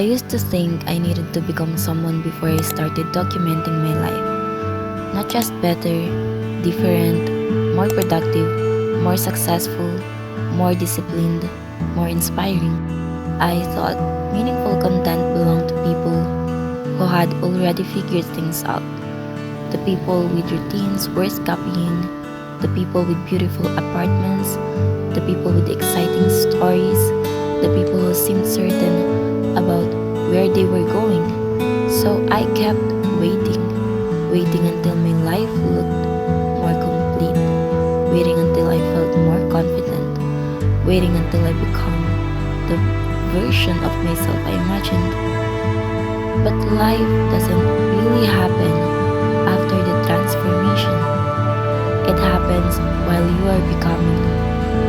I used to think I needed to become someone before I started documenting my life. Not just better, different, more productive, more successful, more disciplined, more inspiring. I thought meaningful content belonged to people who had already figured things out. The people with routines worth copying, the people with beautiful apartments, the people with exciting stories, the people who seemed certain about where they were going. So I kept waiting, waiting until my life looked more complete, waiting until I felt more confident, waiting until I become the version of myself I imagined. But life doesn't really happen after the transformation. It happens while you are becoming.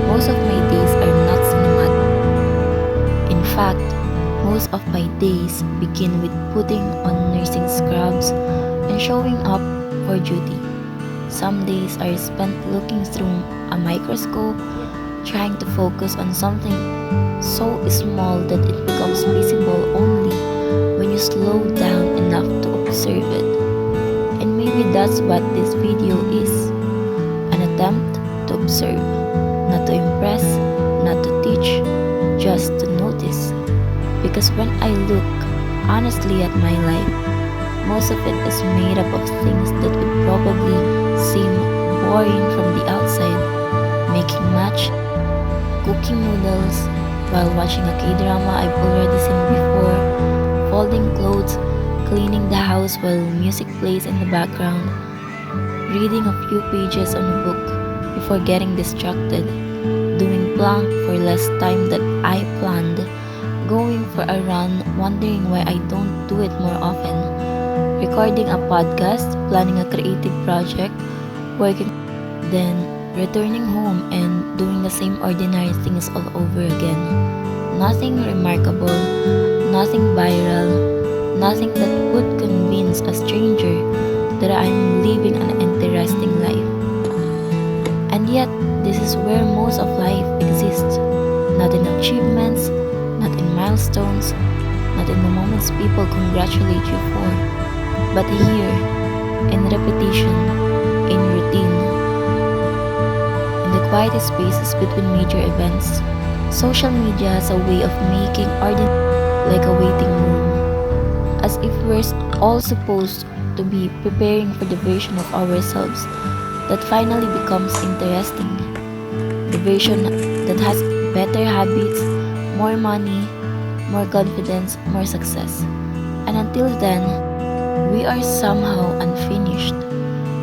Most of my days are not cinematic. In fact, most of my days begin with putting on nursing scrubs and showing up for duty. Some days are spent looking through a microscope, trying to focus on something so small that it becomes visible only when you slow down enough to observe it. And maybe that's what this video is, an attempt to observe, not to impress, not to teach, just to notice. Because when I look honestly at my life, most of it is made up of things that would probably seem boring from the outside. Making match, cooking noodles while watching a K-drama I've already seen before, folding clothes, cleaning the house while music plays in the background, reading a few pages on a book before getting distracted, doing plank for less time than I planned, going for a run wondering why I don't do it more often, recording a podcast, planning a creative project, working, then returning home and doing the same ordinary things all over again. Nothing remarkable, nothing viral, nothing that would convince a stranger that I'm living an interesting life. And yet, this is where most of life exists. Not in achievements, not in milestones, not in the moments people congratulate you for, but here, in repetition, in routine, in the quiet spaces between major events. Social media has a way of making ordinary like a waiting room, as if we're all supposed to be preparing for the version of ourselves that finally becomes interesting. The version that has better habits, more money, more confidence, more success. And until then, we are somehow unfinished.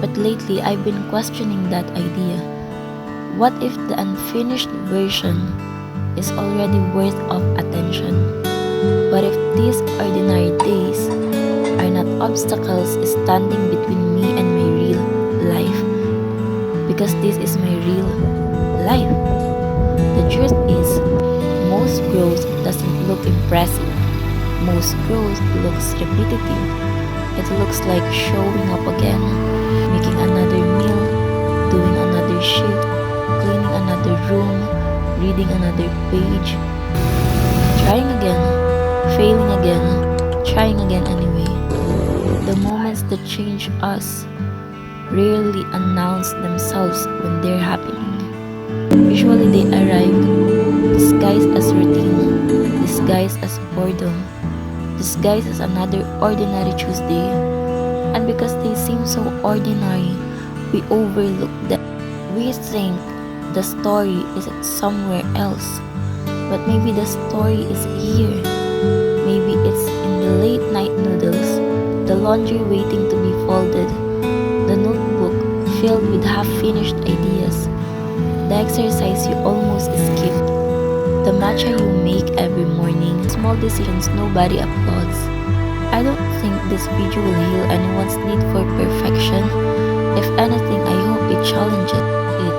But lately, I've been questioning that idea. What if the unfinished version is already worth of attention? What if these ordinary days are not obstacles standing between me and my real life? Because this is my real life. The truth is, most growth doesn't look impressive. Most growth looks repetitive. It looks like showing up again, making another meal, doing another shift, cleaning another room, reading another page, trying again, failing again, trying again anyway. The moments that change us rarely announce themselves when they're happening. Usually they arrive disguised as routine, disguised as boredom, disguised as another ordinary Tuesday. And because they seem so ordinary, we overlook them. We think the story is somewhere else, but maybe the story is here. Maybe it's in the late night noodles, the laundry waiting to be folded, the notebook filled with half-finished ideas, the exercise you almost skipped, the matcha you make every morning, small decisions nobody applauds. I don't think this video will heal anyone's need for perfection. If anything, I hope it challenges it.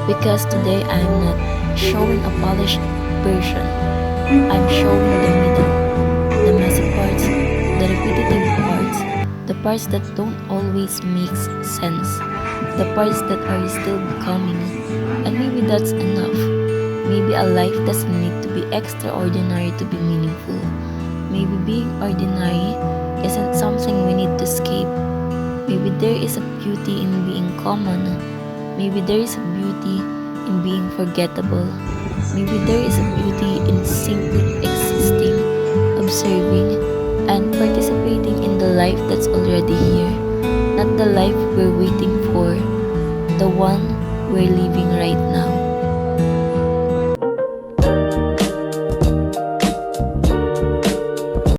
Because today I'm not showing a polished version. I'm showing the middle, the messy parts, the repetitive parts, the parts that don't always make sense, the parts that are still becoming. And maybe that's enough. Maybe a life doesn't need to be extraordinary to be meaningful. Maybe being ordinary isn't something we need to escape. Maybe there is a beauty in being common. Maybe there is a beauty in being forgettable. Maybe there is a beauty in simply existing, observing, and participating in the life that's already here. Not the life we're waiting for, the one we're living right now.